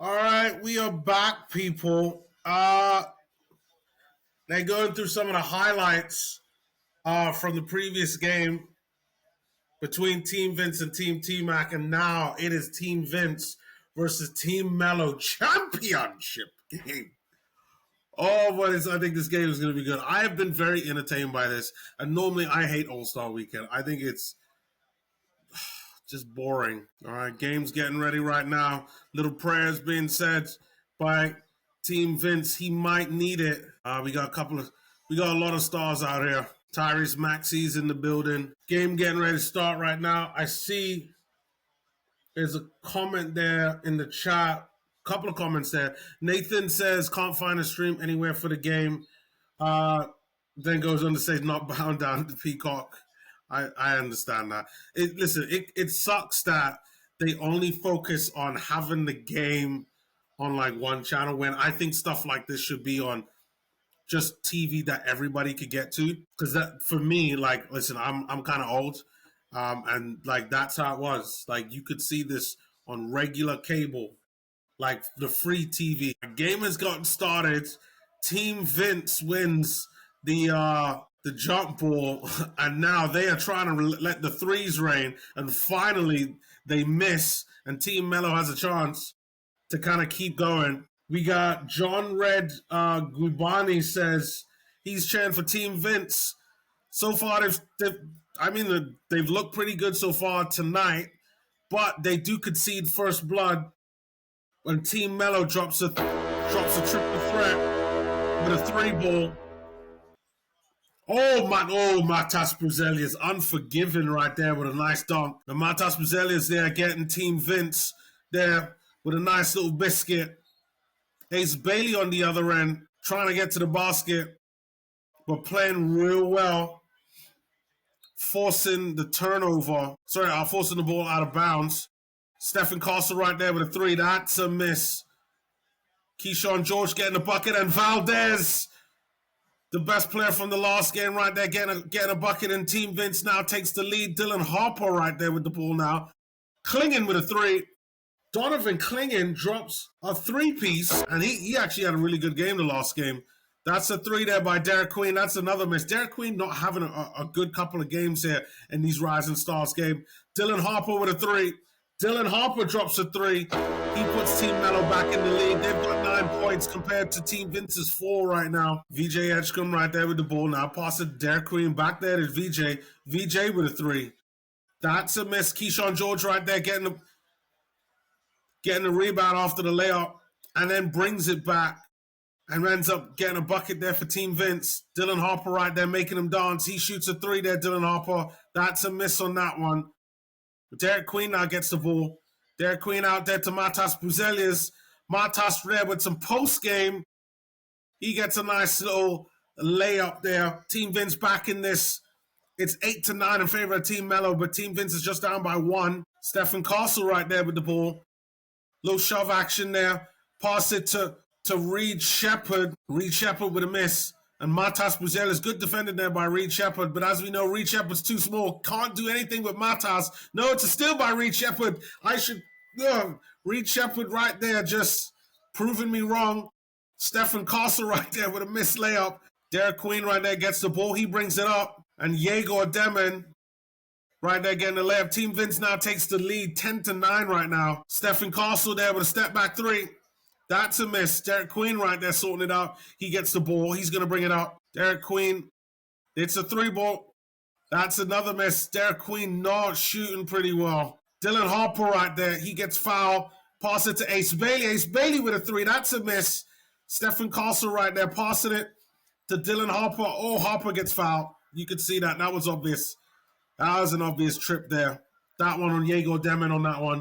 All right, we are back, people. They're going through some of the highlights from the previous game between Team Vince and Team T-Mac, and now it is Team Vince versus Team Melo championship game. Oh, but I think this game is going to be good. I have been very entertained by this, and normally I hate All-Star Weekend. I think it's just boring. All right, game's getting ready right now. Little prayers being said by Team Vince. He might need it. We got a lot of stars out here. Tyrese Maxey's in the building. Game getting ready to start right now. I see there's a comment there in the chat. Couple of comments there. Nathan says can't find a stream anywhere for the game. Then goes on to say not bound down to Peacock. I understand that. It sucks that they only focus on having the game on like one channel when I think stuff like this should be on just TV that everybody could get to. Because that for me, like, listen, I'm kind of old, and like that's how it was. Like you could see this on regular cable, like the free TV. The game has gotten started. Team Vince wins the jump ball, and now they are trying to let the threes rain, and finally they miss, and Team Melo has a chance to kind of keep going. We got John Red Gubani says he's cheering for Team Vince. So far, they've looked pretty good so far tonight, but they do concede first blood when Team Melo drops a triple threat with a three ball. Oh, Matas Brazilians, unforgiving right there with a nice dunk. And Matas Brazilians there getting Team Vince there with a nice little biscuit. Ace Bailey on the other end, trying to get to the basket, but playing real well. Forcing the ball out of bounds. Stephen Castle right there with a three. That's a miss. Keyshawn George getting the bucket, and Valdez, the best player from the last game right there, getting a bucket, and Team Vince now takes the lead. Dylan Harper right there with the ball now. Clingan with a three. Donovan Clingan drops a three-piece, and he actually had a really good game the last game. That's a three there by Derek Queen. That's another miss. Derek Queen not having a good couple of games here in these Rising Stars game. Dylan Harper with a three. Dylan Harper drops a three. He puts Team Melo back in the lead. They've got 9 points compared to Team Vince's 4 right now. VJ Edgecombe right there with the ball now. Pass it Derek Queen back there to VJ. VJ with a three. That's a miss. Keyshawn George right there getting the rebound after the layup, and then brings it back and ends up getting a bucket there for Team Vince. Dylan Harper right there making him dance. He shoots a three there, Dylan Harper. That's a miss on that one. Derek Queen now gets the ball. Derek Queen out there to Matas Buzelius. Matas there with some post game. He gets a nice little layup there. Team Vince back in this. It's 8-9 in favor of Team Melo, but Team Vince is just down by 1. Stephen Castle right there with the ball. Little shove action there. Pass it to Reed Shepard. Reed Shepard with a miss. And Matas Buzelius, good defended there by Reed Shepard. But as we know, Reed Shepard's too small. Can't do anything with Matas. No, it's a steal by Reed Shepard. Reed Shepard right there just proving me wrong. Stephen Castle right there with a missed layup. Derek Queen right there gets the ball. He brings it up. And Yegor Demon right there getting the layup. Team Vince now takes the lead 10-9 right now. Stephen Castle there with a step back three. That's a miss. Derek Queen right there sorting it out. He gets the ball. He's going to bring it up. Derek Queen. It's a three ball. That's another miss. Derek Queen not shooting pretty well. Dylan Harper right there. He gets fouled. Pass it to Ace Bailey. Ace Bailey with a three. That's a miss. Stephen Castle right there passing it to Dylan Harper. Oh, Harper gets fouled. You could see that. That was obvious. That was an obvious trip there. That one on Yegor Demon on that one.